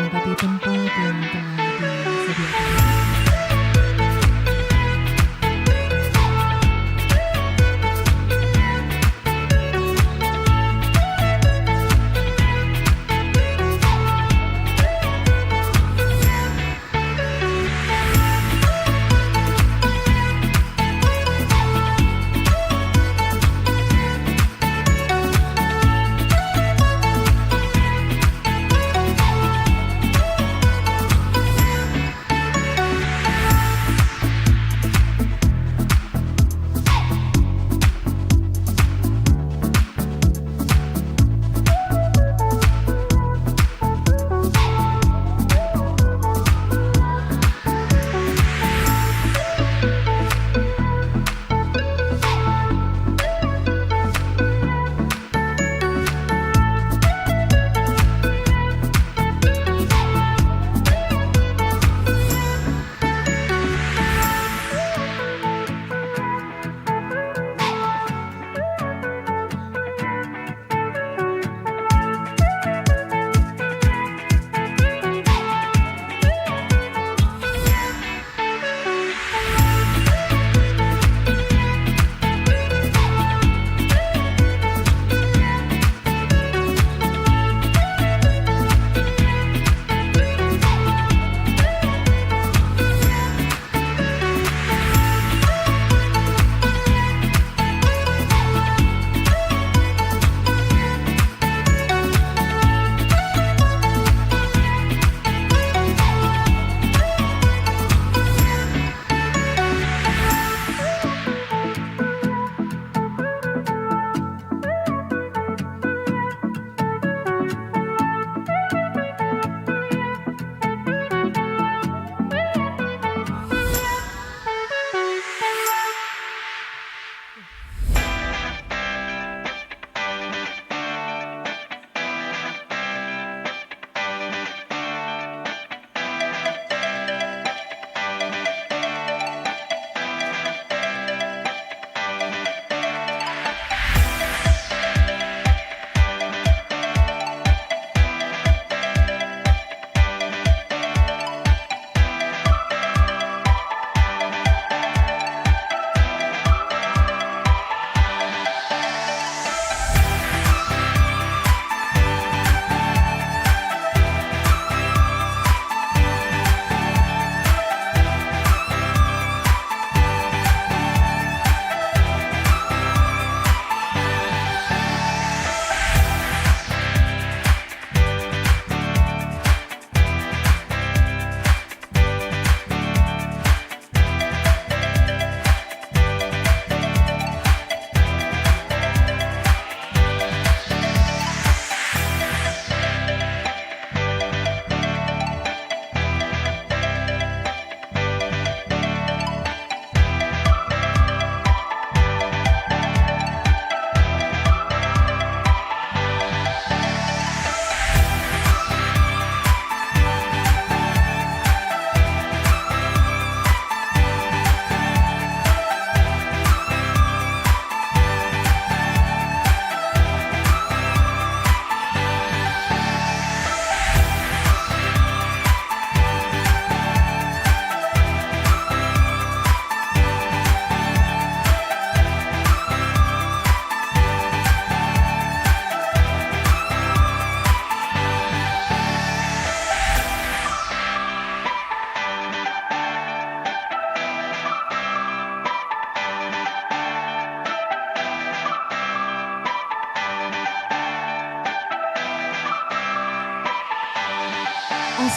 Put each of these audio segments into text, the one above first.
melengkapi tempat yang telah disediakan.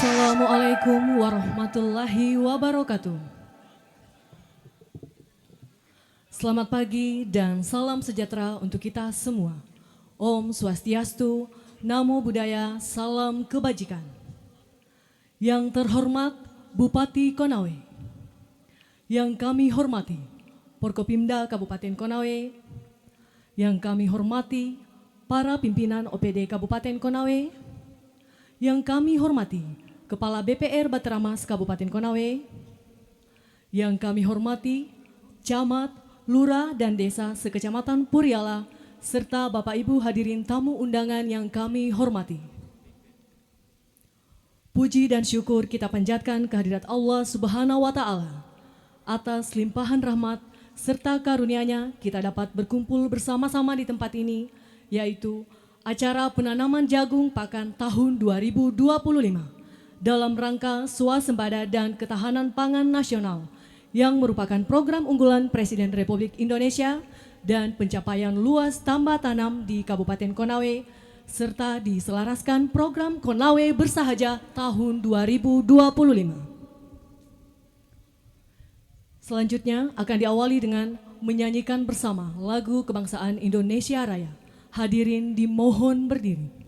Assalamualaikum warahmatullahi wabarakatuh. Selamat pagi dan salam sejahtera untuk kita semua. Om Swastiastu, Namo Buddhaya, salam kebajikan. Yang terhormat Bupati Konawe, yang kami hormati Forkopimda Kabupaten Konawe, yang kami hormati para pimpinan OPD Kabupaten Konawe, yang kami hormati Kepala BPR Bataramas Kabupaten Konawe, yang kami hormati Camat, Lurah, dan Desa sekecamatan Puriala, serta Bapak Ibu hadirin tamu undangan yang kami hormati. Puji dan syukur kita panjatkan kehadirat Allah Subhanahu wa Ta'ala. Atas limpahan rahmat serta karunia-Nya kita dapat berkumpul bersama-sama di tempat ini, yaitu acara penanaman jagung pakan tahun 2025 dalam rangka swasembada dan ketahanan pangan nasional yang merupakan program unggulan Presiden Republik Indonesia dan pencapaian luas tambah tanam di Kabupaten Konawe, serta diselaraskan program Konawe Bersahaja tahun 2025. Selanjutnya akan diawali dengan menyanyikan bersama lagu kebangsaan Indonesia Raya. Hadirin dimohon berdiri.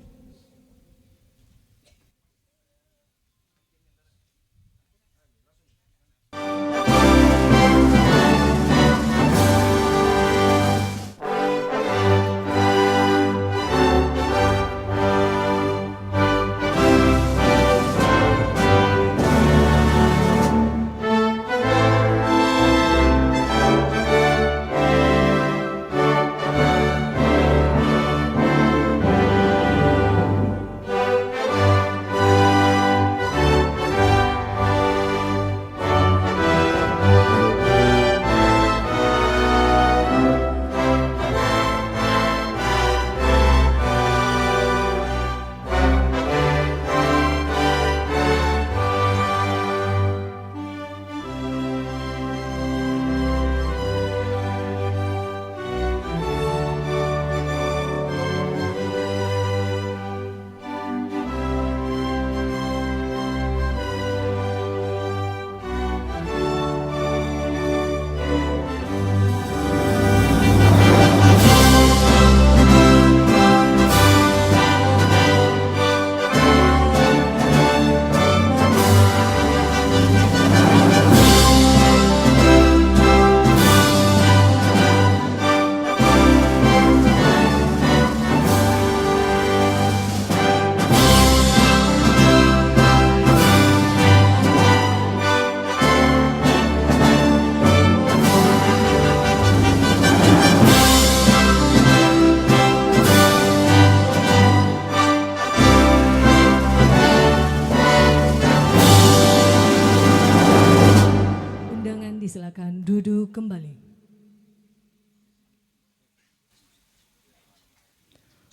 Silakan duduk kembali.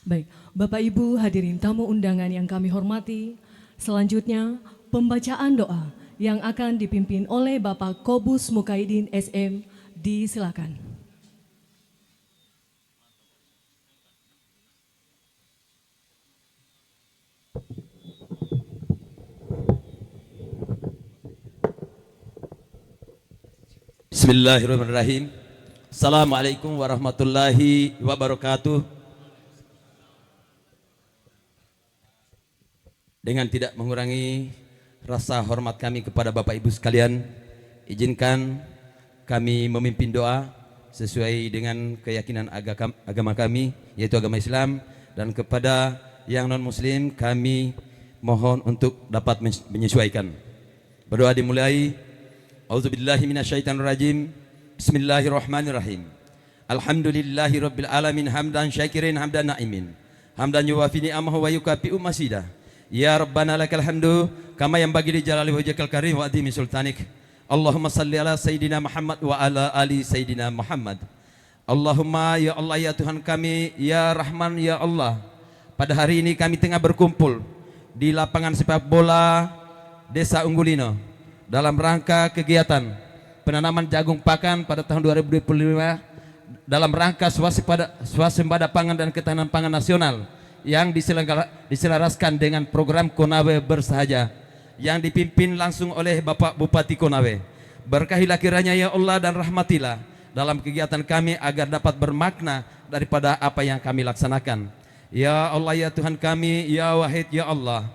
Baik, Bapak Ibu hadirin tamu undangan yang kami hormati, selanjutnya pembacaan doa yang akan dipimpin oleh Bapak Kobus Mukaidin SM, disilakan. Bismillahirrahmanirrahim. Assalamualaikum warahmatullahi wabarakatuh. Dengan tidak mengurangi rasa hormat kami kepada Bapak Ibu sekalian, izinkan kami memimpin doa sesuai dengan keyakinan agama kami, yaitu agama Islam, dan kepada yang non-muslim kami mohon untuk dapat menyesuaikan. Berdoa dimulai. A'udzubillahi minasyaitonirrajim. Bismillahirrahmanirrahim. Alhamdulillahi rabbil alamin hamdan syakirin hamdan na'imin. Hamdan yuwafi ni'amahu wa yukafi'u masidah. Ya Rabbana lakal hamdu kama yanbaghi li jalali wajhikal karim wa adhimi sultanik. Allahumma salli ala Sayyidina Muhammad wa ala ali Sayyidina Muhammad. Allahumma ya Allah ya Tuhan kami, ya Rahman ya Allah. Pada hari ini kami tengah berkumpul di lapangan sepak bola Desa Unggulino dalam rangka kegiatan penanaman jagung pakan pada tahun 2025 dalam rangka swasembada pangan dan ketahanan pangan nasional yang diselaraskan dengan program Konawe Bersahaja yang dipimpin langsung oleh Bapak Bupati Konawe. Berkahilah kiranya ya Allah dan rahmatilah dalam kegiatan kami agar dapat bermakna daripada apa yang kami laksanakan. Ya Allah ya Tuhan kami, ya Wahid ya Allah,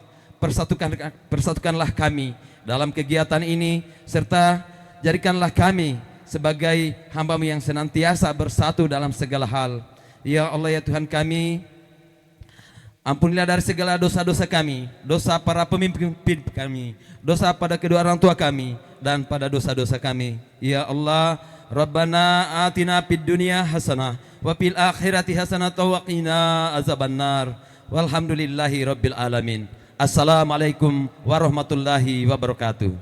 persatukanlah kami dalam kegiatan ini, serta jadikanlah kami sebagai hamba-Mu yang senantiasa bersatu dalam segala hal. Ya Allah ya Tuhan kami, ampunilah dari segala dosa-dosa kami, dosa para pemimpin kami, dosa pada kedua orang tua kami, dan pada dosa-dosa kami. Ya Allah, Rabbana atina fid dunya hasanah wa fil akhirati hasanah wa qina azabannar. Walhamdulillahi rabbil alamin. Assalamualaikum warahmatullahi wabarakatuh.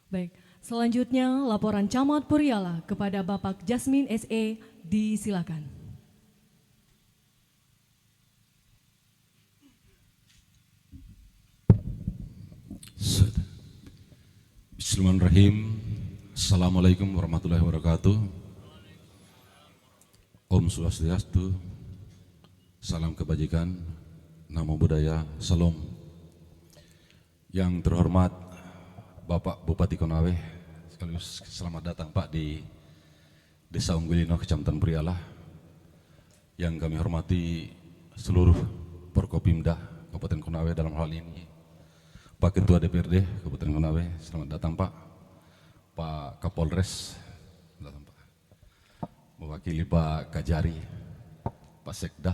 Baik, selanjutnya laporan Camat Puriala kepada Bapak Jasmin SE disilakan. Bismillahirrahmanirrahim. Assalamualaikum warahmatullahi wabarakatuh. Om Swastiastu. Salam kebajikan. Namo Buddhaya. Salam. Yang terhormat Bapak Bupati Konawe, sekaligus selamat datang Pak di Desa Unggulino, Kecamatan Puriala. Yang kami hormati seluruh Porkopimda Kabupaten Konawe, dalam hal ini Pak Ketua DPRD Kabupaten Konawe, selamat datang Pak. Pak Kapolres, selamat datang Pak. Mewakili Pak Kajari, Pak Sekda,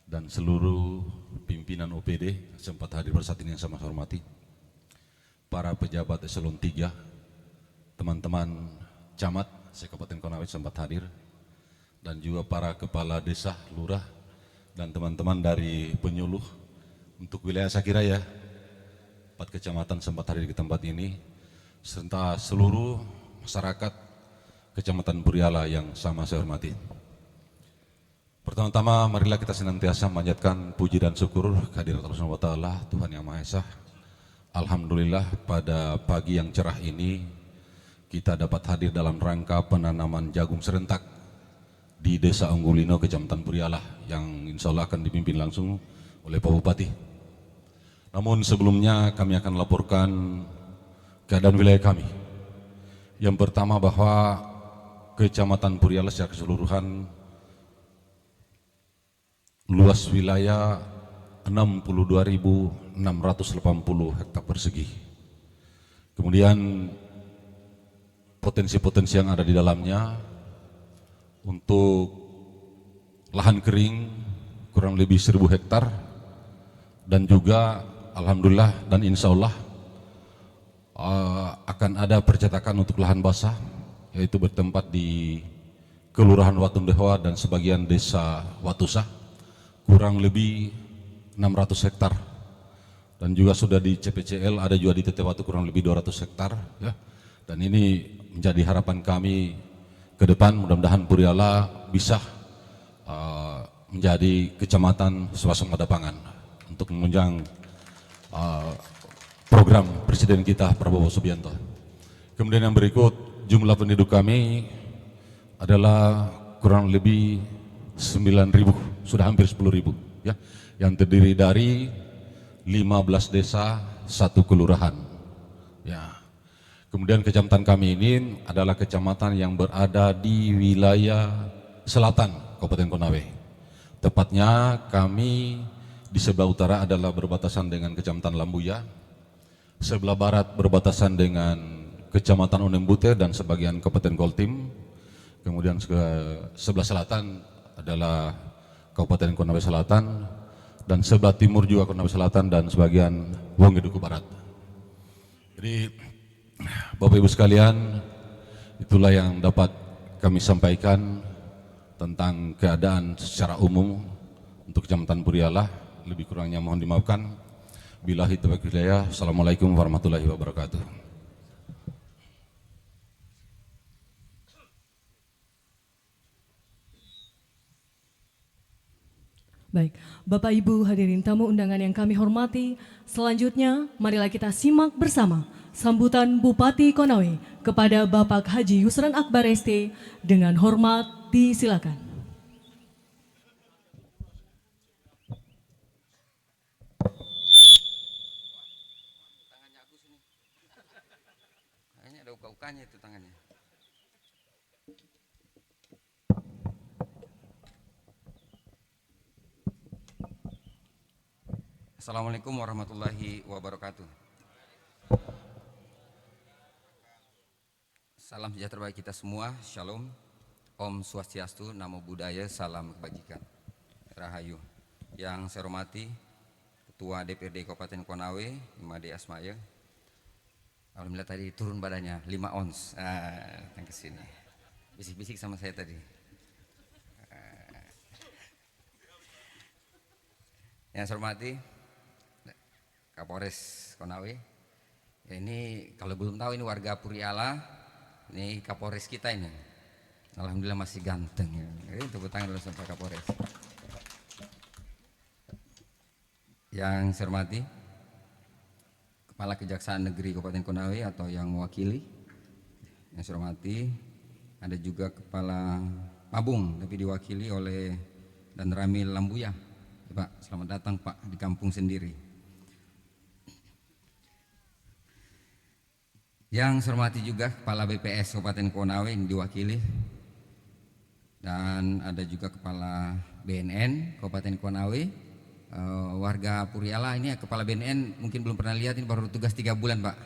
dan seluruh pimpinan OPD sempat hadir pada saat ini yang saya hormati. Para pejabat eselon 3, teman-teman camat se-Kabupaten Konawe sempat hadir, dan juga para kepala desa, lurah, dan teman-teman dari penyuluh untuk wilayah saya kira ya, 4 kecamatan sempat hadir di tempat ini, serta seluruh masyarakat Kecamatan Puriala yang sama saya hormati. Pertama-tama marilah kita senantiasa memanjatkan puji dan syukur kehadirat Allah Subhanahu wa taala, Tuhan Yang Maha Esa. Alhamdulillah pada pagi yang cerah ini kita dapat hadir dalam rangka penanaman jagung serentak di Desa Unggulino, Kecamatan Puriala, yang insya Allah akan dipimpin langsung oleh Pak Bupati. Namun sebelumnya kami akan laporkan keadaan wilayah kami. Yang pertama bahwa Kecamatan Puriala secara keseluruhan luas wilayah 62.680 hektar persegi. Kemudian potensi-potensi yang ada di dalamnya untuk lahan kering kurang lebih 1.000 hektar, dan juga alhamdulillah dan insya Allah akan ada percetakan untuk lahan basah, yaitu bertempat di Kelurahan Watundewa dan sebagian Desa Watusa, kurang lebih 600 hektar, dan juga sudah di CPCL, ada juga di Tetewatu kurang lebih 200 hektar ya. Dan ini menjadi harapan kami ke depan, mudah-mudahan Puriala bisa menjadi kecamatan swasembada pangan untuk menunjang program Presiden kita Prabowo Subianto. Kemudian yang berikut, jumlah penduduk kami adalah kurang lebih 9.000, sudah hampir 10.000 ya, yang terdiri dari 15 desa, 1 kelurahan ya. Kemudian kecamatan kami ini adalah kecamatan yang berada di wilayah selatan Kabupaten Konawe. Tepatnya kami di sebelah utara adalah berbatasan dengan Kecamatan Lambuya, sebelah barat berbatasan dengan Kecamatan Onembute dan sebagian Kabupaten Koltim. Kemudian sebelah selatan adalah Kabupaten Konawe Selatan, dan sebelah timur juga Konawe Selatan dan sebagian Wongeduku Barat. Jadi Bapak Ibu sekalian, itulah yang dapat kami sampaikan tentang keadaan secara umum untuk Kecamatan Puriala. Lebih kurangnya mohon dimaafkan. Billahi taufiq wal hidayah. Assalamualaikum warahmatullahi wabarakatuh. Baik, Bapak Ibu hadirin tamu undangan yang kami hormati, selanjutnya marilah kita simak bersama sambutan Bupati Konawe kepada Bapak Haji Yusran Akbar ST. Dengan hormat disilakan. Kayaknya ada uka-ukanya itu tangannya. Assalamualaikum warahmatullahi wabarakatuh. Salam sejahtera bagi kita semua. Shalom. Om Swastiastu, Namo Buddhaya, salam kebajikan. Rahayu. Yang saya hormati Ketua DPRD Kabupaten Konawe, Imade Asmaya. Alhamdulillah tadi turun badannya 5 ons. Datang ke sini. Bisik-bisik sama saya tadi. Yang saya hormati Kapolres Konawe. Ya, ini kalau belum tahu ini warga Puriala, ini Kapolres kita ini. Alhamdulillah masih ganteng ya. Ini tepuk tangan dulu sampai Kapolres. Yang saya hormati Kepala Kejaksaan Negeri Kabupaten Konawe atau yang mewakili. Yang saya hormati ada juga Kepala Pabung tapi diwakili oleh Dan Ramil Lambuya. Pak, selamat datang Pak di kampung sendiri. Yang saya hormati juga Kepala BPS Kabupaten Konawe yang diwakili. Dan ada juga Kepala BNN Kabupaten Konawe. Warga Puriala ini Kepala BNN mungkin belum pernah lihat, ini baru tugas 3 bulan Pak.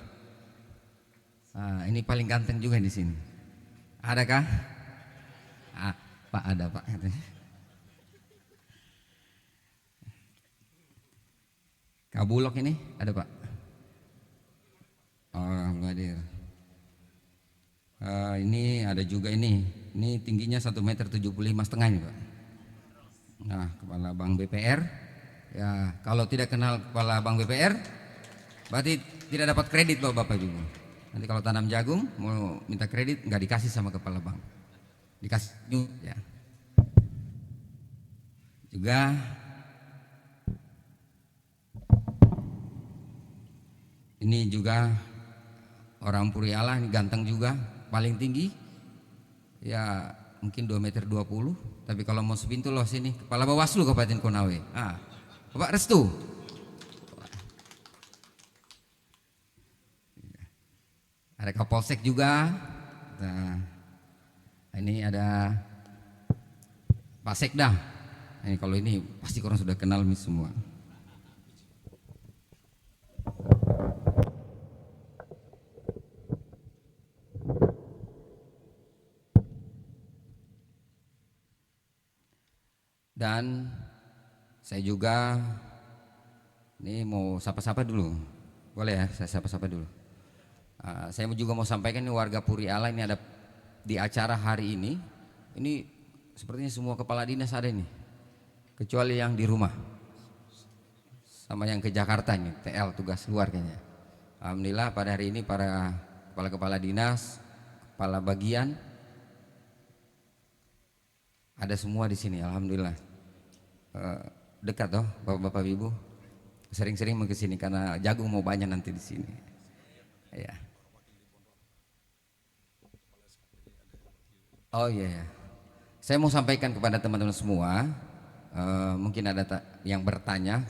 Ini paling ganteng juga di sini. Adakah? Pak ada Pak. Kabulok ini ada Pak. Hadir. Ini ada juga ini tingginya 1,75 meter ini Pak. Nah, Kepala Bank BPR. Ya, kalau tidak kenal Kepala Bank BPR berarti tidak dapat kredit Bapak Ibu. Nanti kalau tanam jagung mau minta kredit nggak dikasih sama Kepala Bank. Dikasih ya. Juga ini juga orang Puriala, ini ganteng juga, paling tinggi ya mungkin 2,20 meter, tapi kalau mau sepintu loh sini Kepala Bawaslu Kabupaten Konawe. Bapak restu. Ada Kapolsek juga. Nah, ini ada Pak Sekda. Ini kalau ini pasti orang sudah kenal semua. Dan saya juga ini mau sapa-sapa dulu, boleh ya? Saya sapa-sapa dulu. Saya juga mau sampaikan ini warga Puriala ini ada di acara hari ini. Ini sepertinya semua kepala dinas ada ini, kecuali yang di rumah, sama yang ke Jakarta ini TL tugas luar kayaknya. Alhamdulillah pada hari ini para kepala-kepala dinas, kepala bagian ada semua di sini. Alhamdulillah. Dekat toh Bapak Ibu, sering-sering mau ke sini karena jagung mau banyak nanti di sini. Ya. Oh iya. Saya mau sampaikan kepada teman-teman semua, mungkin ada yang bertanya,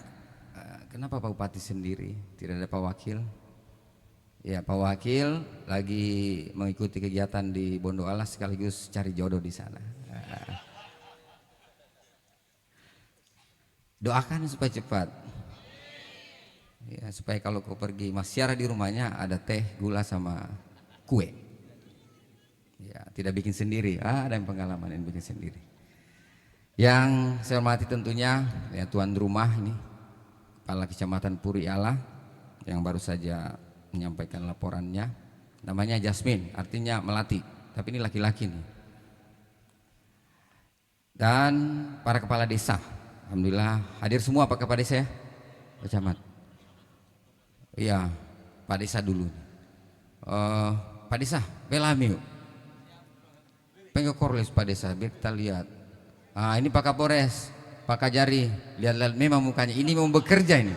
kenapa Pak Bupati sendiri, tidak ada Pak Wakil? Ya, Pak Wakil lagi mengikuti kegiatan di Bondoala sekaligus cari jodoh di sana. Doakan supaya cepat. Ya, supaya kalau kau pergi Mas Syara di rumahnya ada teh, gula sama kue. Ya, tidak bikin sendiri. Ada yang pengalaman yang bikin sendiri. Yang saya hormati tentunya ya tuan rumah ini Kepala Kecamatan Puriala yang baru saja menyampaikan laporannya. Namanya Jasmine, artinya melati, tapi ini laki-laki nih. Dan para kepala desa, alhamdulillah hadir semua Pak Kepala Desa ya, Pak Camat. Iya, Pak Desa dulu. Pak Desa, belami yuk. Pengkorles Pak Desa, biar kita lihat. Ini Pak Kapolres, Pak Kajari, lihat-lihat memang mukanya. Ini mau bekerja ini,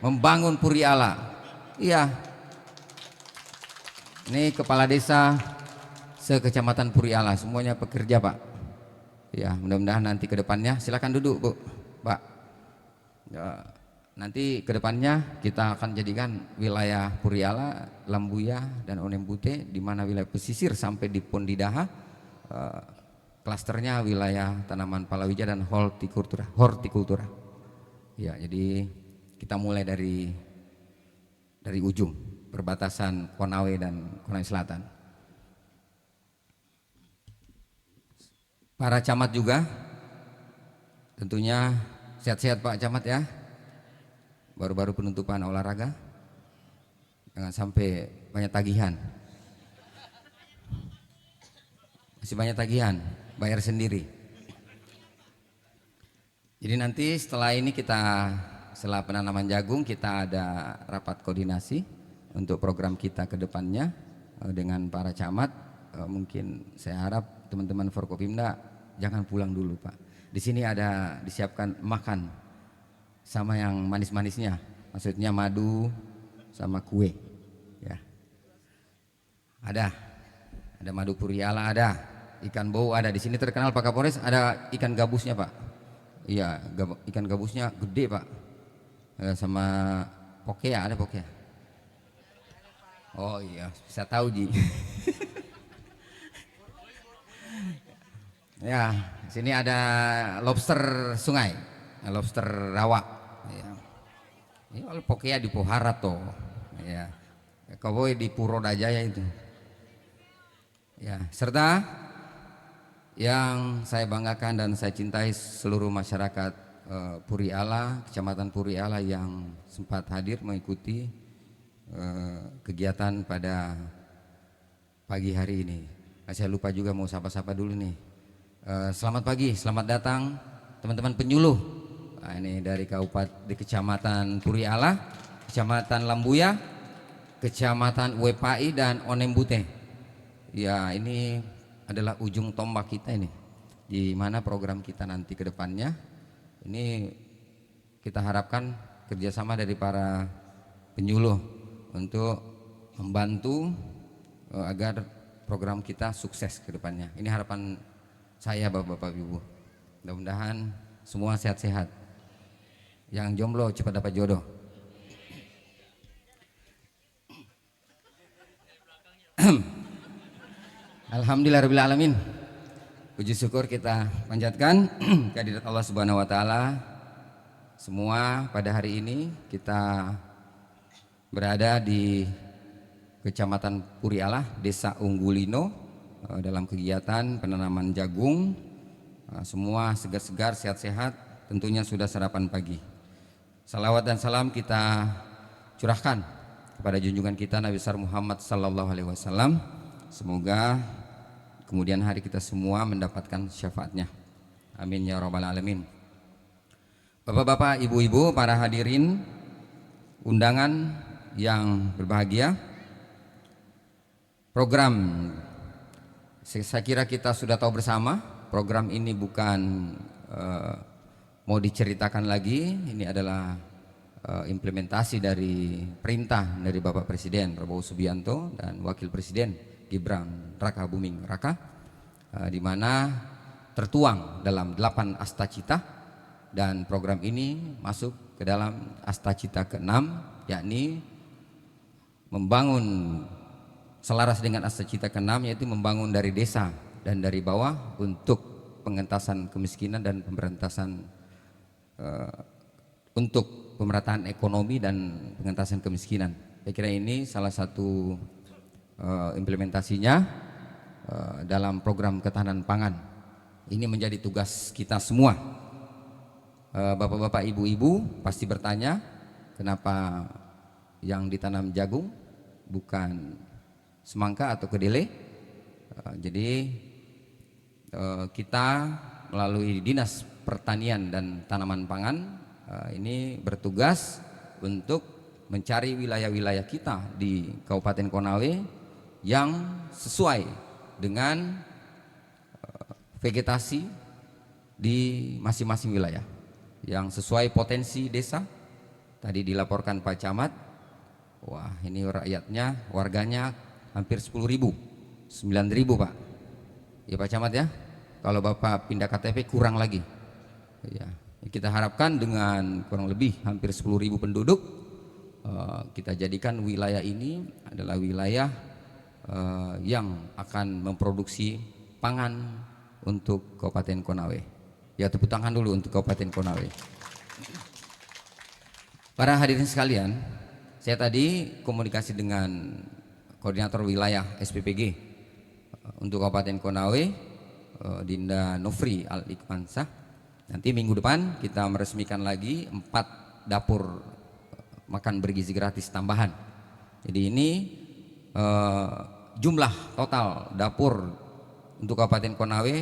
membangun Puriala. Iya. Ini Kepala Desa se-Kecamatan Puriala, semuanya pekerja Pak. Ya, mudah-mudahan nanti ke depannya, silakan duduk Bu, Pak. Ya, nanti ke depannya kita akan jadikan wilayah Puriala, Lambuya dan Onembute, di mana wilayah pesisir sampai di Pondidaha, klasternya wilayah tanaman palawija dan hortikultura. Ya, jadi kita mulai dari ujung perbatasan Konawe dan Konawe Selatan. Para camat juga tentunya sehat-sehat Pak Camat ya. baru-baru penutupan olahraga, jangan sampai banyak tagihan. Masih banyak tagihan, bayar sendiri. Jadi nanti setelah ini setelah penanaman jagung kita ada rapat koordinasi untuk program kita ke depannya dengan para camat. Mungkin saya harap teman-teman Forkopimda jangan pulang dulu Pak. Di sini ada disiapkan makan sama yang manis-manisnya, maksudnya madu sama kue. Ya. Ada madu puriala, ada ikan bau, ada di sini terkenal Pak Kapolres, ada ikan gabusnya Pak. Iya, ikan gabusnya gede Pak, sama pokea, ada pokea. Oh iya, bisa tahu Ji. Ya, sini ada lobster sungai, lobster rawa. Ya. Ini kalau pokea di Pohara toh. Ya, kawoi di Purodajaya itu. Ya, serta yang saya banggakan dan saya cintai seluruh masyarakat Puri Ala, Kecamatan Puri Ala yang sempat hadir mengikuti kegiatan pada pagi hari ini. Saya lupa juga mau sapa-sapa dulu nih. Selamat pagi, selamat datang teman-teman penyuluh. Nah, ini dari di Kecamatan Puri Ala, Kecamatan Lambuya, Kecamatan Wepai dan Onembute. Ya, ini adalah ujung tombak kita ini, di mana program kita nanti ke depannya. Ini kita harapkan kerjasama dari para penyuluh untuk membantu agar program kita sukses ke depannya. Ini harapan saya Bapak-Bapak Ibu. Mudah-mudahan semua sehat-sehat. Yang jomblo cepat dapat jodoh. Alhamdulillahirrahmanirrahim. Puji syukur kita panjatkan kehadirat Allah Subhanahu wa taala. Semua pada hari ini kita berada di Kecamatan Puri Ala, Desa Unggulino, dalam kegiatan penanaman jagung. Semua segar-segar, sehat-sehat, tentunya sudah sarapan pagi. Salawat dan salam kita curahkan kepada junjungan kita Nabi besar Muhammad sallallahu alaihi wasallam. Semoga kemudian hari kita semua mendapatkan syafaatnya. Amin ya rabbal alamin. Bapak-bapak, ibu-ibu, para hadirin undangan yang berbahagia, program saya kira kita sudah tahu bersama. Program ini bukan mau diceritakan lagi. Ini adalah implementasi dari perintah dari Bapak Presiden Prabowo Subianto dan Wakil Presiden Gibran Raka Buming Raka, di mana tertuang dalam 8 astacita, dan program ini masuk ke dalam astacita ke-6, yakni membangun selaras dengan astacita ke-6, yaitu membangun dari desa dan dari bawah untuk pengentasan kemiskinan dan pemberantasan untuk pemerataan ekonomi dan pengentasan kemiskinan. Saya kira ini salah satu implementasinya dalam program ketahanan pangan. Ini menjadi tugas kita semua. Bapak-bapak, ibu-ibu pasti bertanya, kenapa yang ditanam jagung bukan semangka atau kedelai? Jadi kita melalui Dinas Pertanian dan Tanaman Pangan ini bertugas untuk mencari wilayah-wilayah kita di Kabupaten Konawe yang sesuai dengan vegetasi di masing-masing wilayah, yang sesuai potensi desa. Tadi dilaporkan Pak Camat, wah ini rakyatnya, warganya hampir 10.000, 9.000 Pak. Ya Pak Camat ya, kalau Bapak pindah KTP kurang lagi. Ya, kita harapkan dengan kurang lebih hampir 10.000 penduduk, kita jadikan wilayah ini adalah wilayah yang akan memproduksi pangan untuk Kabupaten Konawe. Ya, tepuk tangan dulu untuk Kabupaten Konawe. Para hadirin sekalian, saya tadi komunikasi dengan koordinator wilayah SPPG untuk Kabupaten Konawe, Dinda Nofri Al-Ikmansah. Nanti minggu depan kita meresmikan lagi 4 dapur makan bergizi gratis tambahan. Jadi ini jumlah total dapur untuk Kabupaten Konawe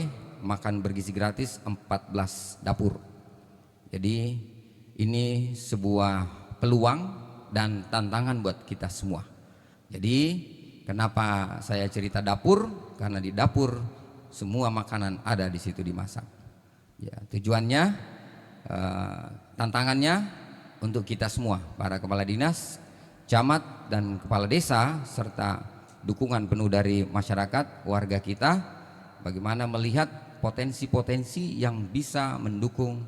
makan bergizi gratis 14 dapur. Jadi ini sebuah peluang dan tantangan buat kita semua. Jadi kenapa saya cerita dapur? Karena di dapur semua makanan ada di situ dimasak. Ya, tujuannya, tantangannya untuk kita semua, para kepala dinas, camat dan kepala desa, serta dukungan penuh dari masyarakat, warga kita, bagaimana melihat potensi-potensi yang bisa mendukung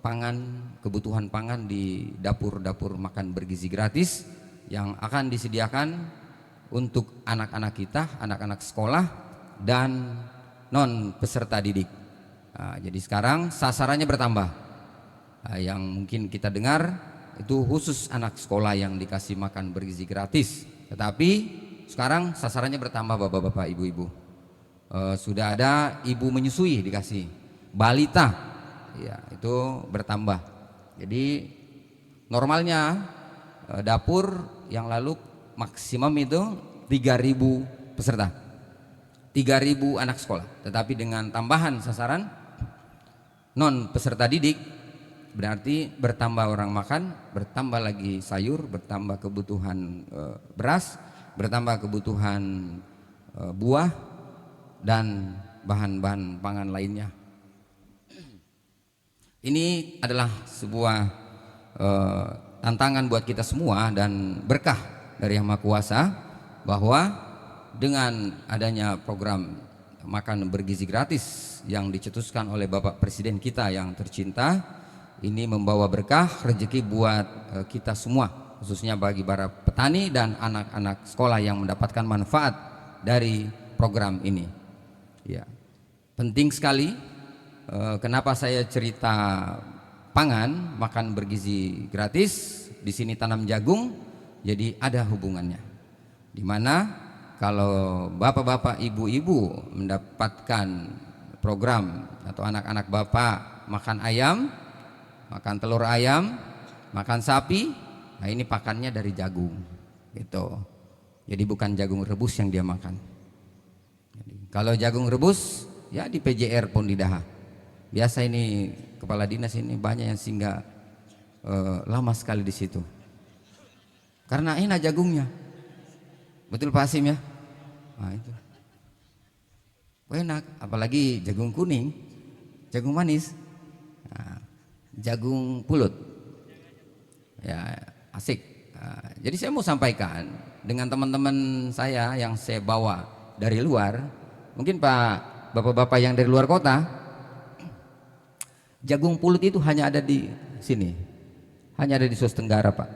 pangan, kebutuhan pangan di dapur-dapur makan bergizi gratis yang akan disediakan untuk anak-anak kita, anak-anak sekolah dan non peserta didik. Nah, jadi sekarang sasarannya bertambah. Nah, yang mungkin kita dengar itu khusus anak sekolah yang dikasih makan bergizi gratis. Tetapi sekarang sasarannya bertambah, bapak-bapak, ibu-ibu. Sudah ada ibu menyusui dikasih, balita, ya itu bertambah. Jadi normalnya dapur yang lalu maksimum itu 3.000 peserta, 3.000 anak sekolah. Tetapi dengan tambahan sasaran non peserta didik, berarti bertambah orang makan, bertambah lagi sayur, bertambah kebutuhan beras, bertambah kebutuhan buah dan bahan-bahan pangan lainnya. Ini adalah sebuah tantangan buat kita semua dan berkah dari Yang Maha Kuasa, bahwa dengan adanya program makan bergizi gratis yang dicetuskan oleh Bapak Presiden kita yang tercinta, ini membawa berkah rezeki buat kita semua, khususnya bagi para petani dan anak-anak sekolah yang mendapatkan manfaat dari program ini. Ya, penting sekali. Kenapa saya cerita pangan, makan bergizi gratis? Di sini tanam jagung, jadi ada hubungannya. Dimana kalau bapak-bapak, ibu-ibu mendapatkan program atau anak-anak bapak makan ayam, makan telur ayam, makan sapi, nah ini pakannya dari jagung, gitu. Jadi bukan jagung rebus yang dia makan. Jadi, kalau jagung rebus, ya di PJR pun didaha. Biasa ini kepala dinas ini banyak yang singgah lama sekali di situ. Karena enak jagungnya, betul Pak Hasim ya? Nah itu, enak. Apalagi jagung kuning, jagung manis, nah, jagung pulut, ya asik. Nah, jadi saya mau sampaikan dengan teman-teman saya yang saya bawa dari luar, mungkin bapak-bapak yang dari luar kota, jagung pulut itu hanya ada di sini, hanya ada di Sulawesi Tenggara Pak.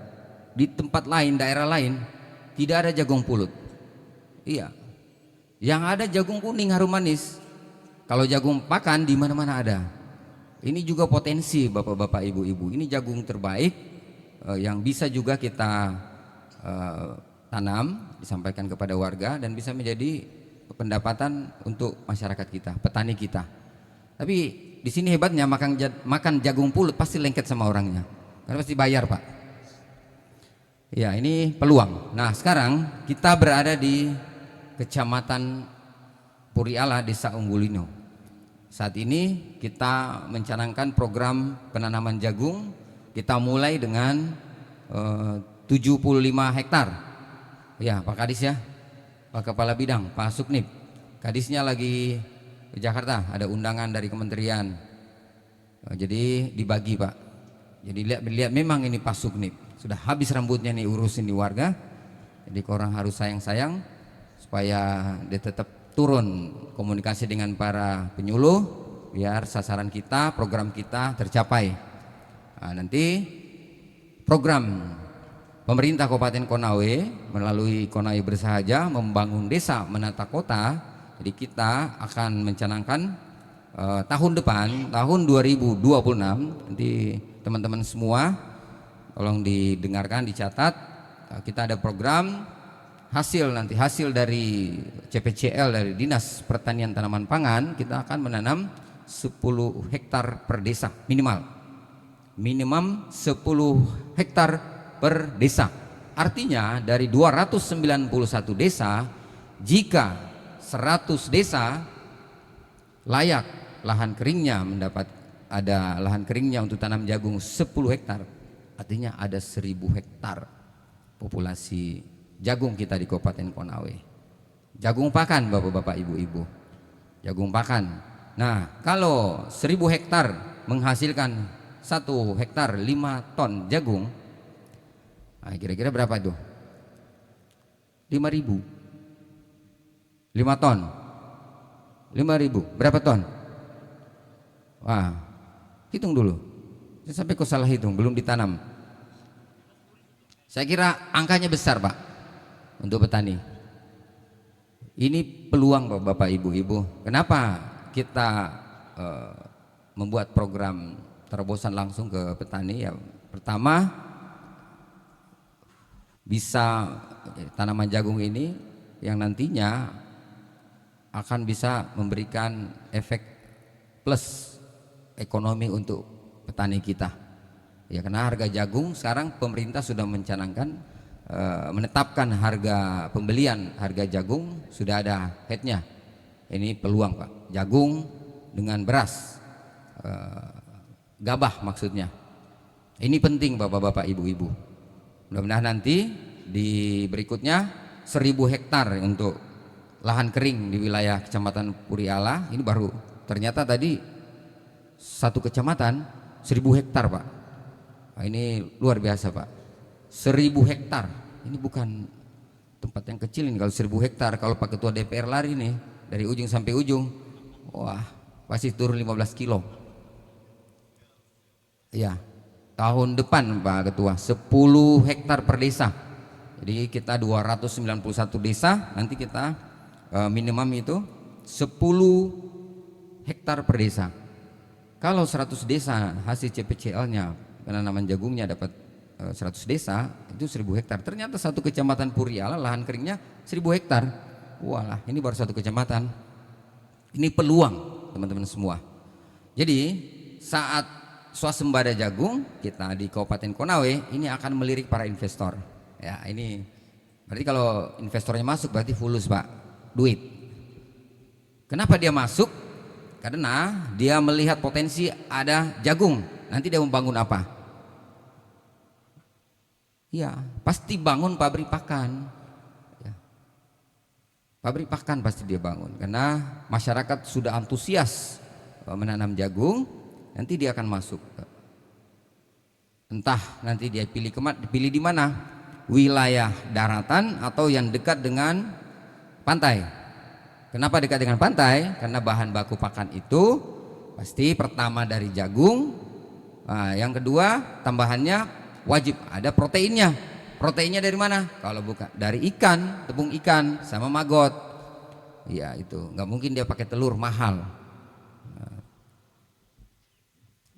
Di tempat lain, daerah lain tidak ada jagung pulut. Iya, yang ada jagung kuning harum manis. Kalau jagung pakan di mana-mana ada. Ini juga potensi bapak-bapak, ibu-ibu. Ini jagung terbaik yang bisa juga kita tanam, disampaikan kepada warga dan bisa menjadi pendapatan untuk masyarakat kita, petani kita. Tapi di sini hebatnya makan jagung pulut pasti lengket sama orangnya, karena pasti bayar Pak. Ya ini peluang. Nah sekarang kita berada di Kecamatan Puriala, Desa Unggulino. Saat ini kita mencanangkan program penanaman jagung. Kita mulai dengan 75 hektar. Ya Pak Kadis ya, Pak Kepala Bidang, Pak Suknip. Kadisnya lagi ke Jakarta, ada undangan dari kementerian. Jadi dibagi Pak. Jadi lihat memang ini Pak Suknip sudah habis rambutnya nih urusin di warga. Jadi orang harus sayang-sayang supaya dia tetap turun komunikasi dengan para penyuluh biar sasaran kita, program kita tercapai. Nah, nanti program pemerintah Kabupaten Konawe melalui Konawe Bersahaja membangun desa menata kota. Jadi kita akan mencanangkan tahun depan, tahun 2026, nanti teman-teman semua tolong didengarkan, dicatat. Kita ada program hasil dari CPCL, dari Dinas Pertanian Tanaman Pangan, kita akan menanam 10 hektar per desa minimal 10 hektar per desa. Artinya dari 291 desa, jika 100 desa layak lahan keringnya ada lahan keringnya untuk tanam jagung 10 hektar, artinya ada 1000 hektar populasi jagung kita di Kabupaten Konawe. Jagung pakan bapak-bapak ibu-ibu, jagung pakan. Nah, kalau 1000 hektar menghasilkan 1 hektar 5 ton jagung, nah, kira-kira berapa itu? 5.000. 5 ton. 5.000. Berapa ton? Wah, hitung dulu. Sampai kok salah hitung, belum ditanam. Saya kira angkanya besar, Pak, untuk petani. Ini peluang Bapak Ibu-ibu. Kenapa kita membuat program terobosan langsung ke petani? Ya, pertama, bisa tanaman jagung ini yang nantinya akan bisa memberikan efek plus ekonomi untuk petani kita. Ya, karena harga jagung sekarang pemerintah sudah mencanangkan menetapkan harga pembelian harga jagung sudah ada headnya. Ini peluang, Pak. Jagung dengan beras, gabah maksudnya. Ini penting Bapak-bapak Ibu-ibu. Mudah-mudahan nanti di berikutnya 1000 hektar untuk lahan kering di wilayah Kecamatan Puriala. Ini baru ternyata tadi satu kecamatan 1000 hektar, Pak. Nah, ini luar biasa, Pak. 1000 hektar. Ini bukan tempat yang kecil ini. Kalau 1000 hektar, kalau Pak Ketua DPR lari nih dari ujung sampai ujung, wah pasti turun 15 kilo. Ya, tahun depan Pak Ketua 10 hektar per desa. Jadi kita 291 desa, nanti kita minimum itu 10 hektar per desa. Kalau 100 desa hasil CPCL-nya penanaman jagungnya dapat 100 desa, itu 1000 hektar. Ternyata satu kecamatan Puriala lahan keringnya 1000 hektar. Walah, ini baru satu kecamatan. Ini peluang teman-teman semua. Jadi saat swasembada jagung kita di Kabupaten Konawe ini akan melirik para investor. Ya, ini berarti kalau investornya masuk berarti fulus, Pak, duit. Kenapa dia masuk? Karena dia melihat potensi ada jagung. Nanti dia membangun apa? Ya, pasti bangun pabrik pakan. Ya. Pabrik pakan pasti dia bangun karena masyarakat sudah antusias menanam jagung. Nanti dia akan masuk. Entah nanti dia pilih di mana? Wilayah daratan atau yang dekat dengan pantai. Kenapa dekat dengan pantai? Karena bahan baku pakan itu pasti pertama dari jagung. Nah, yang kedua tambahannya wajib ada proteinnya. Proteinnya dari mana? Kalau bukan dari ikan, tepung ikan sama maggot. Ya itu nggak mungkin dia pakai telur mahal.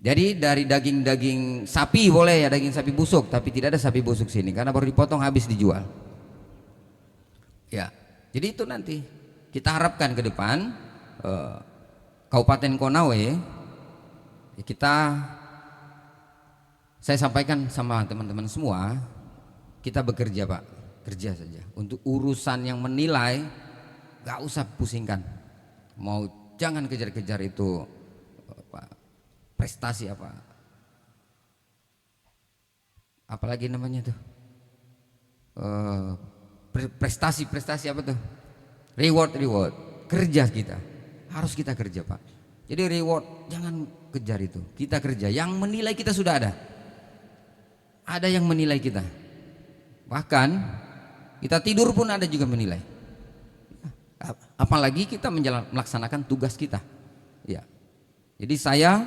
Jadi dari daging sapi boleh ya, daging sapi busuk, tapi tidak ada sapi busuk sini karena baru dipotong habis dijual. Ya, jadi itu nanti kita harapkan ke depan Kabupaten Konawe saya sampaikan sama teman-teman semua, kita bekerja, Pak, kerja saja untuk urusan yang menilai, gak usah pusingkan, mau jangan kejar-kejar itu prestasi apalagi namanya tuh prestasi apa tuh reward kerja kita harus kita kerja, Pak. Jadi reward jangan kejar itu, kita kerja. Yang menilai kita sudah ada yang menilai kita, bahkan kita tidur pun ada juga menilai, apalagi kita melaksanakan tugas kita. Ya, jadi saya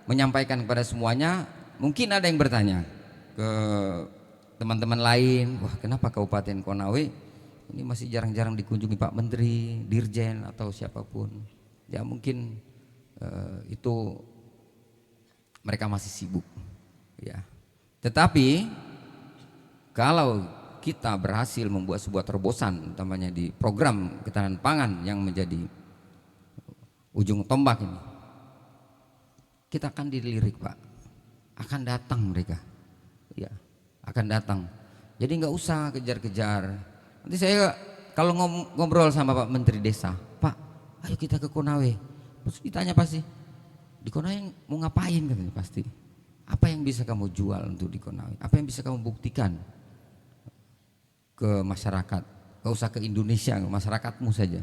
menyampaikan kepada semuanya. Mungkin ada yang bertanya ke teman-teman lain, wah kenapa Kabupaten Konawe ini masih jarang-jarang dikunjungi Pak Menteri, Dirjen atau siapapun. Ya mungkin itu mereka masih sibuk, ya. Tetapi kalau kita berhasil membuat sebuah terobosan utamanya di program ketahanan pangan yang menjadi ujung tombak ini, kita akan dilirik, Pak, akan datang mereka, ya, akan datang. Jadi nggak usah kejar-kejar. Nanti saya kalau ngobrol sama Pak Menteri Desa, Pak, ayo kita ke Konawe. Terus ditanya pasti, di Konawe mau ngapain katanya pasti. Apa yang bisa kamu jual untuk di Konawe? Apa yang bisa kamu buktikan ke masyarakat? Gak usah ke Indonesia, ke masyarakatmu saja.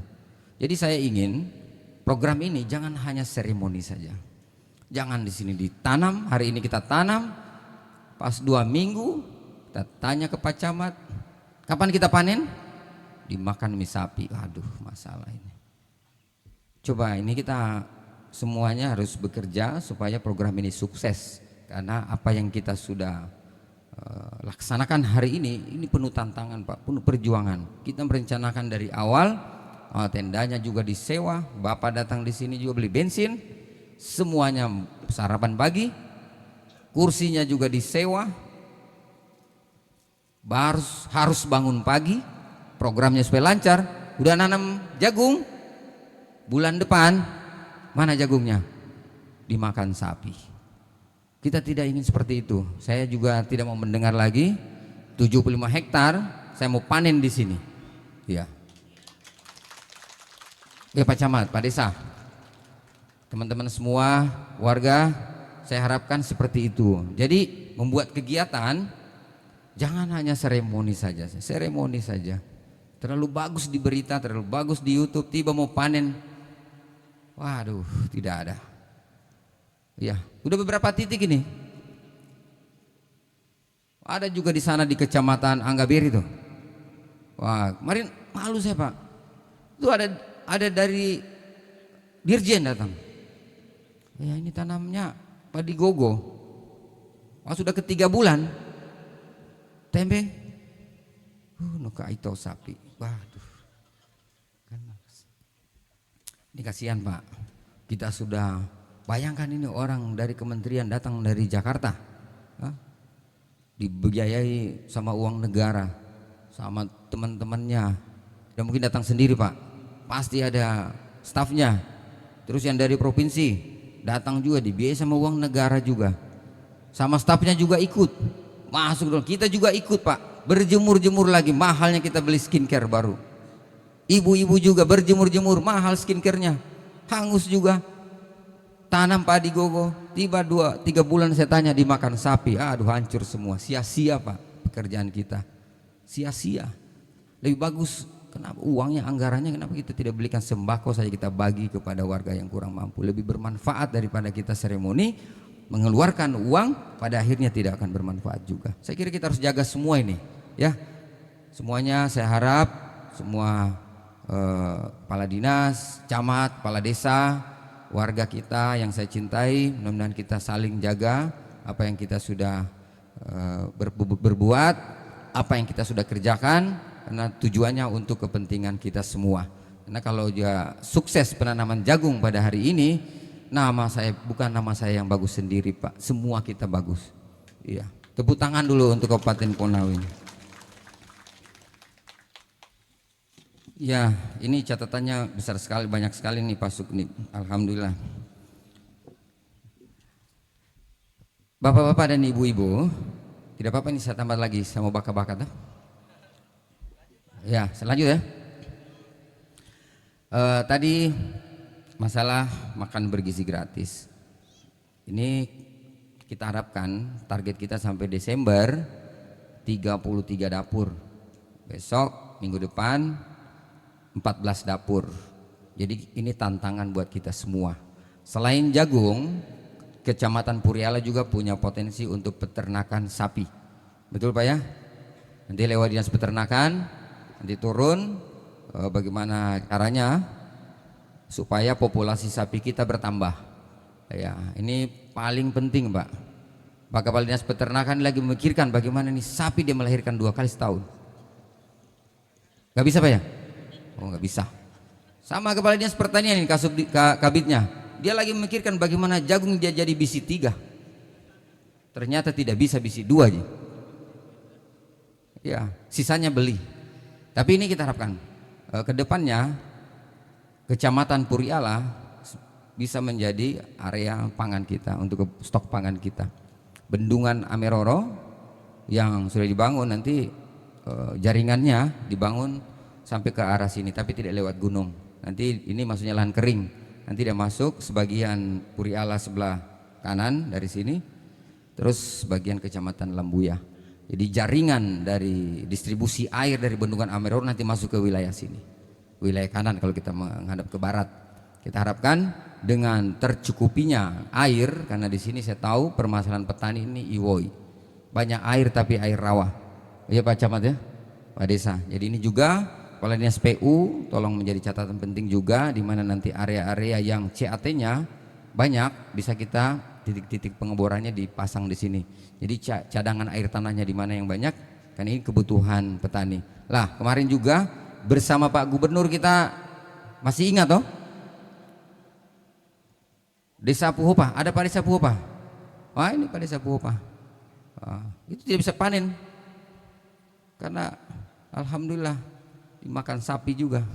Jadi saya ingin program ini jangan hanya seremoni saja. Jangan di sini ditanam, hari ini kita tanam, pas 2 minggu kita tanya ke Pak Camat, kapan kita panen? Dimakan mie sapi. Aduh, masalah ini. Coba ini kita semuanya harus bekerja supaya program ini sukses. Karena apa yang kita sudah laksanakan hari ini penuh tantangan Pak, penuh perjuangan. Kita merencanakan dari awal, tendanya juga disewa, Bapak datang di sini juga beli bensin, semuanya sarapan pagi, kursinya juga disewa, harus bangun pagi, programnya supaya lancar. Udah nanam jagung, bulan depan mana jagungnya? Dimakan sapi. Kita tidak ingin seperti itu. Saya juga tidak mau mendengar lagi 75 hektar saya mau panen di sini. Ya. Ya Pak Camat, Pak Desa, teman-teman semua, warga, saya harapkan seperti itu. Jadi membuat kegiatan jangan hanya seremoni saja. Seremoni saja. Terlalu bagus di berita, terlalu bagus di YouTube, tiba mau panen. Waduh, tidak ada. Ya, udah beberapa titik ini. Ada juga di sana di Kecamatan Anggabiri itu. Wah, kemarin malu saya Pak. Itu ada dari Dirjen datang. Ya ini tanamnya padi gogo. Wah, sudah ke-3 bulan. Tempe. Nuka itu sapi. Waduh. Ini kasihan Pak. Kita sudah bayangkan ini orang dari kementerian datang dari Jakarta, dibiayai sama uang negara, sama teman-temannya. Dan mungkin datang sendiri Pak, pasti ada stafnya. Terus yang dari provinsi datang juga dibiayai sama uang negara juga, sama stafnya juga ikut masuk dong. Kita juga ikut Pak, berjemur-jemur lagi, mahalnya kita beli skincare baru. Ibu-ibu juga berjemur-jemur, mahal skincarenya, hangus juga. Tanam padi gogo, tiba 2-3 bulan saya tanya dimakan sapi. Aduh, hancur semua, sia-sia Pak pekerjaan kita, sia-sia. Lebih bagus, kenapa uangnya, anggarannya kenapa kita tidak belikan sembako saja, kita bagi kepada warga yang kurang mampu. Lebih bermanfaat daripada kita seremoni mengeluarkan uang pada akhirnya tidak akan bermanfaat juga. Saya kira kita harus jaga semua ini ya. Semuanya saya harap semua kepala dinas, camat, kepala desa, warga kita yang saya cintai, mudah-mudahan kita saling jaga apa yang kita sudah berbuat, apa yang kita sudah kerjakan, karena tujuannya untuk kepentingan kita semua. Karena kalau dia sukses penanaman jagung pada hari ini, nama saya bukan nama saya yang bagus sendiri Pak, semua kita bagus. Iya, tepuk tangan dulu untuk Kabupaten Konawe. Ya, ini catatannya besar sekali, banyak sekali nih Pak Sukni. Alhamdulillah. Bapak-bapak dan ibu-ibu, tidak apa-apa ini saya tambah lagi, saya mau baka-baka tuh. Ya, selanjutnya. Tadi masalah makan bergizi gratis. Ini kita harapkan target kita sampai Desember 33 dapur. Besok minggu depan 14 dapur. Jadi ini tantangan buat kita semua. Selain jagung, Kecamatan Puriala juga punya potensi untuk peternakan sapi. Betul Pak ya? Nanti lewat dinas peternakan, nanti turun bagaimana caranya supaya populasi sapi kita bertambah. Ya, ini paling penting Pak. Pak Kepala Dinas Peternakan lagi memikirkan bagaimana nih sapi dia melahirkan 2 kali setahun. Gak bisa Pak ya? Oh nggak bisa. Sama Kepala Dinas Pertanian ini kabitnya, dia lagi memikirkan bagaimana jagung dia jadi bisi 3. Ternyata tidak bisa, bisi 2 aja. Ya, sisanya beli. Tapi ini kita harapkan kedepannya Kecamatan Puriala bisa menjadi area pangan kita, untuk stok pangan kita. Bendungan Ameroro yang sudah dibangun nanti jaringannya dibangun sampai ke arah sini, tapi tidak lewat gunung. Nanti ini maksudnya lahan kering. Nanti dia masuk sebagian Puri Ala sebelah kanan dari sini, terus sebagian Kecamatan Lambuya. Jadi jaringan dari distribusi air dari Bendungan Ameror nanti masuk ke wilayah sini, wilayah kanan kalau kita menghadap ke barat. Kita harapkan dengan tercukupinya air, karena di sini saya tahu permasalahan petani ini iwoi, banyak air tapi air rawa. Iya Pak Camat ya, Pak Desa. Jadi ini juga Kepala Dinas PU tolong menjadi catatan penting juga, di mana nanti area-area yang CAT-nya banyak bisa kita titik-titik pengeborannya dipasang di sini. Jadi cadangan air tanahnya di mana yang banyak, kan ini kebutuhan petani. Lah kemarin juga bersama Pak Gubernur kita, masih ingat toh? Desa Puhopa, ada Pak Desa Puhopa. Wah ini Pak Desa Puhopa. Itu tidak bisa panen karena alhamdulillah dimakan sapi juga.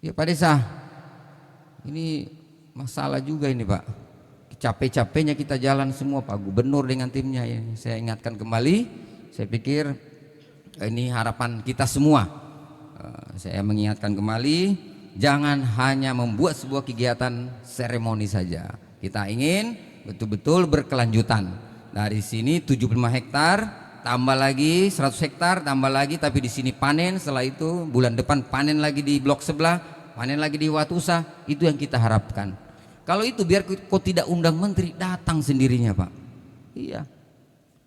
Ya Pak Desa, ini masalah juga ini Pak. Capek-capeknya kita jalan semua, Pak Gubernur dengan timnya ini. Saya ingatkan kembali, saya pikir ini harapan kita semua. Saya mengingatkan kembali, jangan hanya membuat sebuah kegiatan seremoni saja. Kita ingin betul-betul berkelanjutan. Dari sini 75 hektar, tambah lagi 100 hektar, tambah lagi, tapi di sini panen. Setelah itu bulan depan panen lagi di blok sebelah, panen lagi di Watusa. Itu yang kita harapkan. Kalau itu biar kok tidak undang menteri, datang sendirinya Pak. Iya,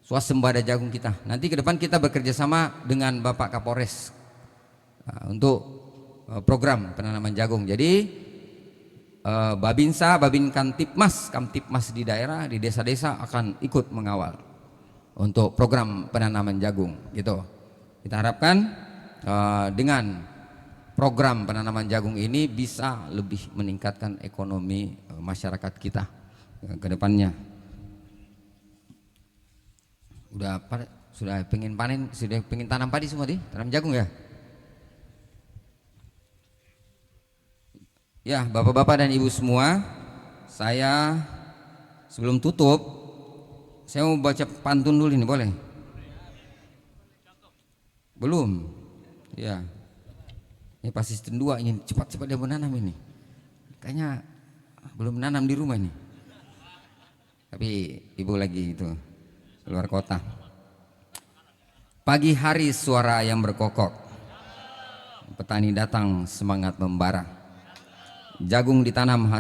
swasembada jagung kita. Nanti ke depan kita bekerja sama dengan Bapak Kapolres untuk program penanaman jagung. Jadi Babinsa, Babin Kamtipmas di daerah, di desa-desa akan ikut mengawal untuk program penanaman jagung gitu. Kita harapkan dengan program penanaman jagung ini bisa lebih meningkatkan ekonomi masyarakat kita ke depannya. Sudah pengen panen, sudah pengen tanam padi semua tanam jagung ya? Ya, Bapak-bapak dan Ibu semua, saya sebelum tutup saya mau baca pantun dulu ini, boleh? Belum? Ya. Ini pasti asisten 2 ingin cepat-cepat dia menanam ini. Kayaknya belum menanam di rumah ini. Tapi ibu lagi itu keluar kota. Pagi hari suara yang berkokok, petani datang semangat membara. Jagung ditanam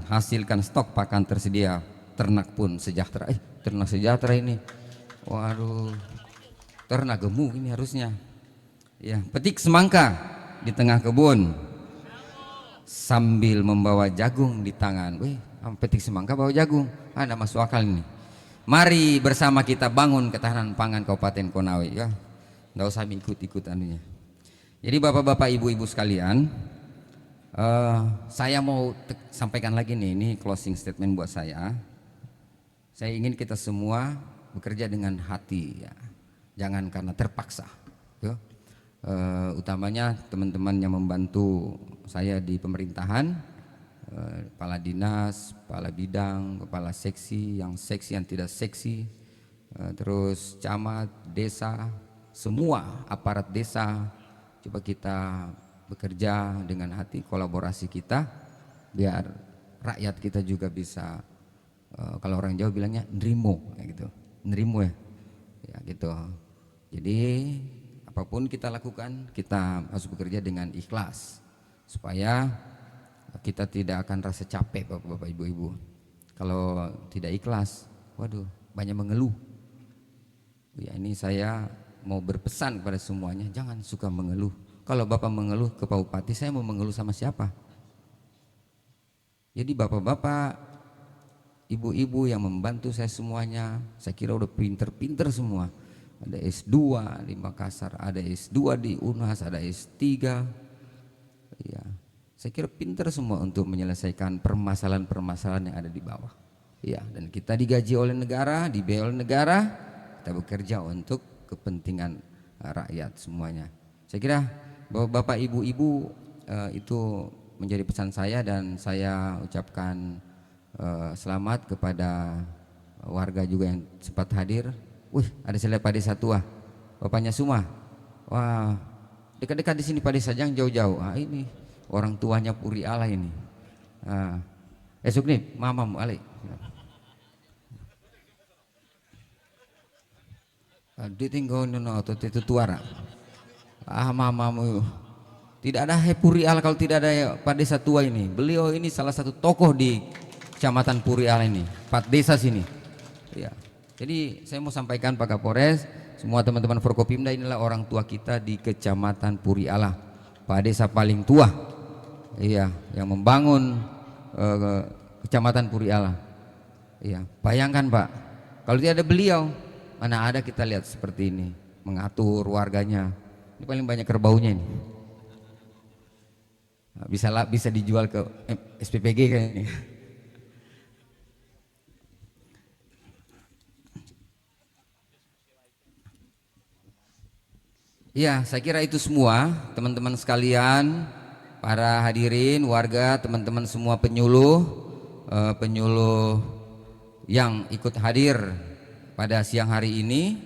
hasilkan stok pakan tersedia, ternak pun sejahtera. Ternak sejahtera ini. Waduh, ternak gemuk ini harusnya. Ya, petik semangka di tengah kebun sambil membawa jagung di tangan. Petik semangka bawa jagung, ada masuk akal ini. Mari bersama kita bangun ketahanan pangan Kabupaten Konawe ya. Nggak usah ikut-ikut anunya. Jadi bapak-bapak, ibu-ibu sekalian, saya mau sampaikan lagi nih, ini closing statement buat saya. Saya ingin kita semua bekerja dengan hati ya. Jangan karena terpaksa. Ya. Utamanya teman-teman yang membantu saya di pemerintahan, kepala dinas, kepala bidang, kepala seksi, yang tidak seksi, terus camat, desa, semua aparat desa, coba kita bekerja dengan hati, kolaborasi kita, biar rakyat kita juga bisa, kalau orang Jawa bilangnya nrimo, gitu, nrimo ya gitu. Jadi apapun kita lakukan, kita harus bekerja dengan ikhlas supaya kita tidak akan rasa capek bapak-bapak, ibu-ibu. Kalau tidak ikhlas, waduh, banyak mengeluh. Ya, ini saya mau berpesan kepada semuanya, jangan suka mengeluh. Kalau bapak mengeluh ke Pak Bupati, saya mau mengeluh sama siapa? Jadi bapak-bapak, ibu-ibu yang membantu saya semuanya, saya kira udah pinter-pinter semua. Ada S2 di Makassar, ada S2 di UNAS, ada S3. Ya, saya kira pintar semua untuk menyelesaikan permasalahan-permasalahan yang ada di bawah. Ya, dan kita digaji oleh negara, dibayar oleh negara, kita bekerja untuk kepentingan rakyat semuanya. Saya kira bapak, ibu-ibu itu menjadi pesan saya, dan saya ucapkan selamat kepada warga juga yang sempat hadir. Wih, ada saya lihat Pak Desa tua, bapaknya Suma. Wah, dekat-dekat di sini Pak Desa, jangan jauh-jauh. Ah, ini orang tuanya Puri Allah ini. Ah, esok nih, mamam Ali. Di tinggal nono itu tuara. Ah, mamamu. Tidak ada Puri Allah kalau tidak ada Pak Desa tua ini. Beliau ini salah satu tokoh di Kecamatan Puri Allah ini, Pak Desa sini. Ya. Jadi saya mau sampaikan Pak Kapolres, semua teman-teman Forkopimda, inilah orang tua kita di Kecamatan Puri Allah, Pak Desa paling tua, iya, yang membangun Kecamatan Puri Allah. Iya, bayangkan Pak, kalau tidak ada beliau, mana ada kita lihat seperti ini, mengatur warganya. Ini paling banyak kerbaunya ini. Bisa dijual ke SPPG kayaknya. Ya, saya kira itu semua teman-teman sekalian, para hadirin, warga, teman-teman semua penyuluh yang ikut hadir pada siang hari ini.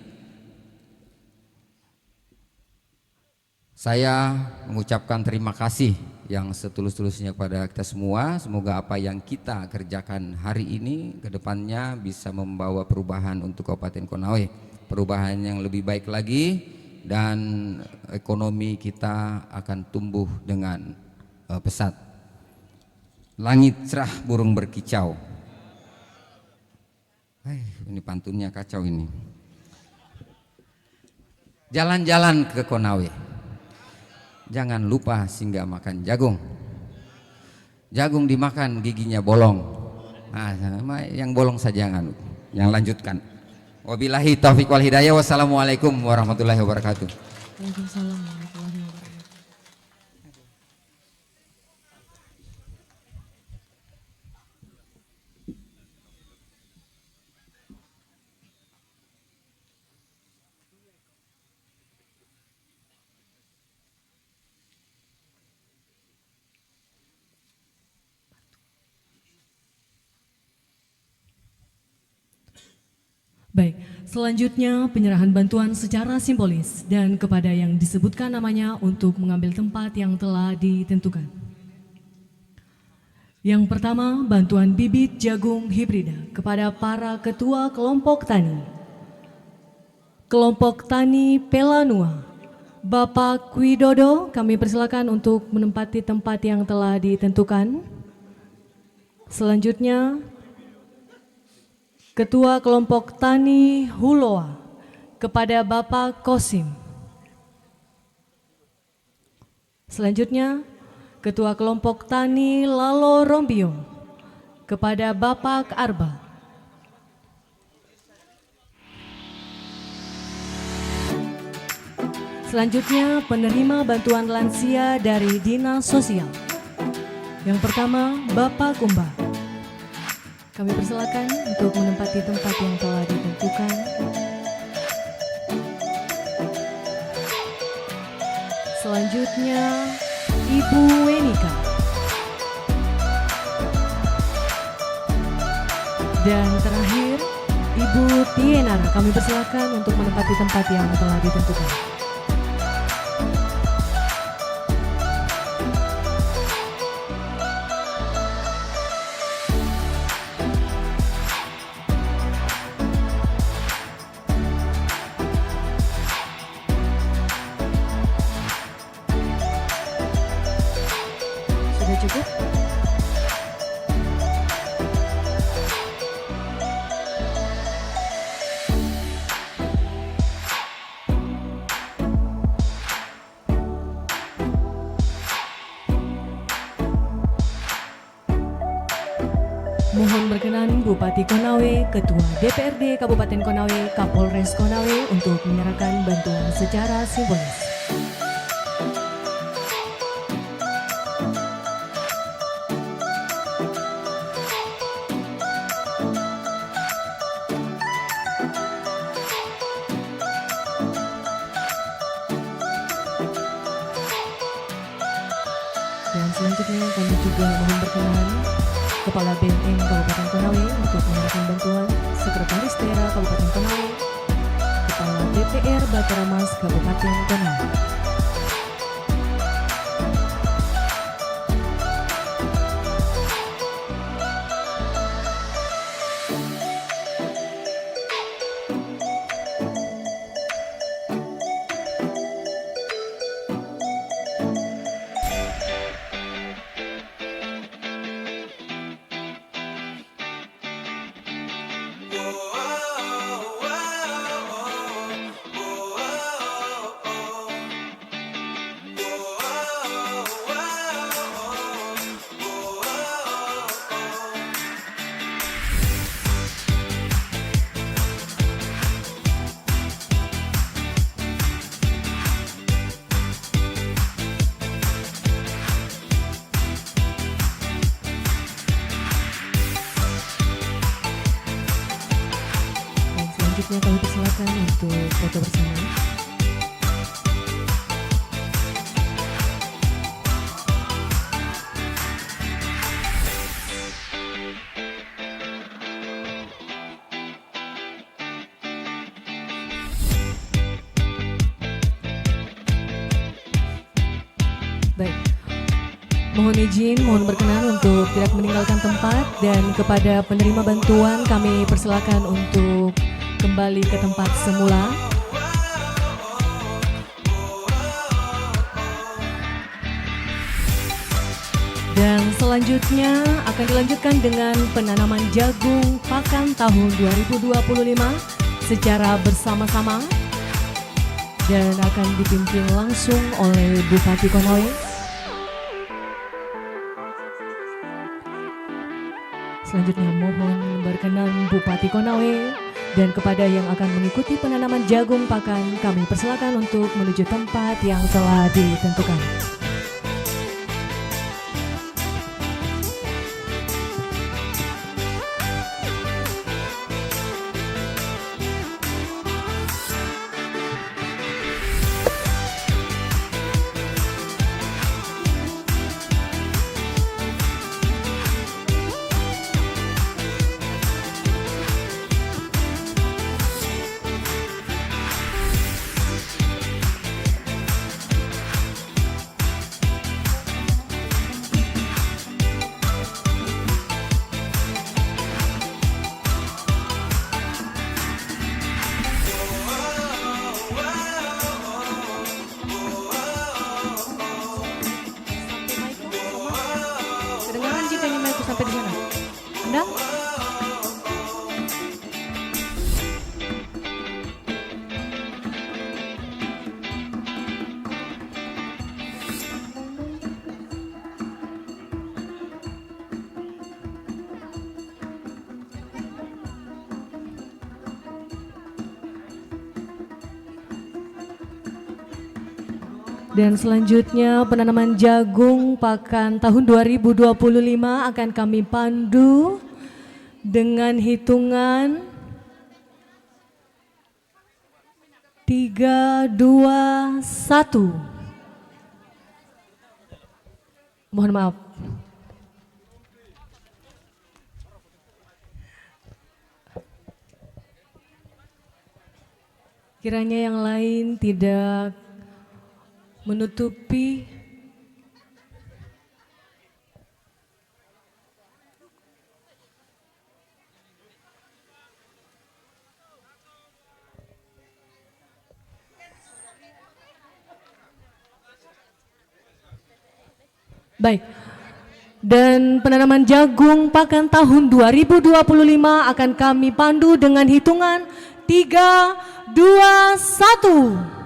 Saya mengucapkan terima kasih yang setulus-tulusnya kepada kita semua. Semoga apa yang kita kerjakan hari ini ke depannya bisa membawa perubahan untuk Kabupaten Konawe, perubahan yang lebih baik lagi, dan ekonomi kita akan tumbuh dengan pesat. Langit cerah, burung berkicau. Ini pantunnya kacau ini. Jalan-jalan ke Konawe, jangan lupa singgah makan jagung. Jagung dimakan giginya bolong. Nah, yang bolong saja yang lanjutkan. Wabillahi taufiq wal hidayah. Wassalamualaikum warahmatullahi wabarakatuh. Waalaikumsalam warahmatullahi wabarakatuh. Baik, selanjutnya penyerahan bantuan secara simbolis dan kepada yang disebutkan namanya untuk mengambil tempat yang telah ditentukan. Yang pertama, bantuan bibit jagung hibrida kepada para ketua kelompok tani. Kelompok Tani Pelanua, Bapak Kwidodo, kami persilakan untuk menempati tempat yang telah ditentukan. Selanjutnya, Ketua Kelompok Tani Huloa kepada Bapak Kosim. Selanjutnya, Ketua Kelompok Tani Lalo Rombio kepada Bapak Arba. Selanjutnya, penerima bantuan lansia dari Dinas Sosial. Yang pertama, Bapak Kumba. Kami persilakan untuk menempati tempat yang telah ditentukan. Selanjutnya, Ibu Wenika. Dan terakhir, Ibu Tienar. Kami persilakan untuk menempati tempat yang telah ditentukan. Cukup? Mohon berkenan Bupati Konawe, Ketua DPRD Kabupaten Konawe, Kapolres Konawe untuk menyerahkan bantuan secara simbolis. Dan selanjutnya kami juga mohon berkenan Kepala BNN Kabupaten Konawe untuk menyerahkan bantuan, Sekretaris Daerah Kabupaten Konawe, PR Bataramas Kabupaten Konawe. Selanjutnya kami persilakan untuk foto bersama. Baik, mohon izin, mohon berkenan untuk tidak meninggalkan tempat, dan kepada penerima bantuan kami persilakan untuk kembali ke tempat semula. Dan selanjutnya akan dilanjutkan dengan penanaman jagung pakan tahun 2025 secara bersama-sama dan akan dipimpin langsung oleh Bupati Konawe. Selanjutnya mohon berkenan Bupati Konawe dan kepada yang akan mengikuti penanaman jagung pakan kami persilakan untuk menuju tempat yang telah ditentukan. Kedengaran jika nyimaku sampai di sana? Anda? Dan selanjutnya penanaman jagung pakan tahun 2025 akan kami pandu dengan hitungan 3, 2, 1. Mohon maaf. Kiranya yang lain tidak menutupi baik. Dan penanaman jagung pakan tahun 2025 akan kami pandu dengan hitungan 3, 2, 1.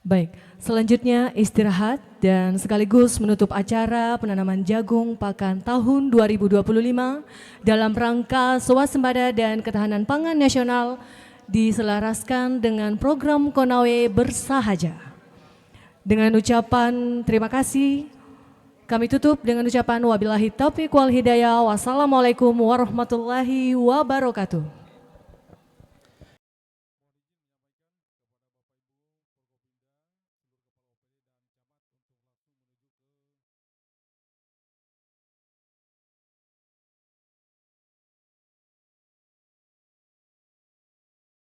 Baik, selanjutnya istirahat dan sekaligus menutup acara penanaman jagung pakan tahun 2025 dalam rangka swasembada dan ketahanan pangan nasional diselaraskan dengan program Konawe Bersahaja. Dengan ucapan terima kasih, kami tutup dengan ucapan wabillahi taufiq wal hidayah. Wassalamualaikum warahmatullahi wabarakatuh.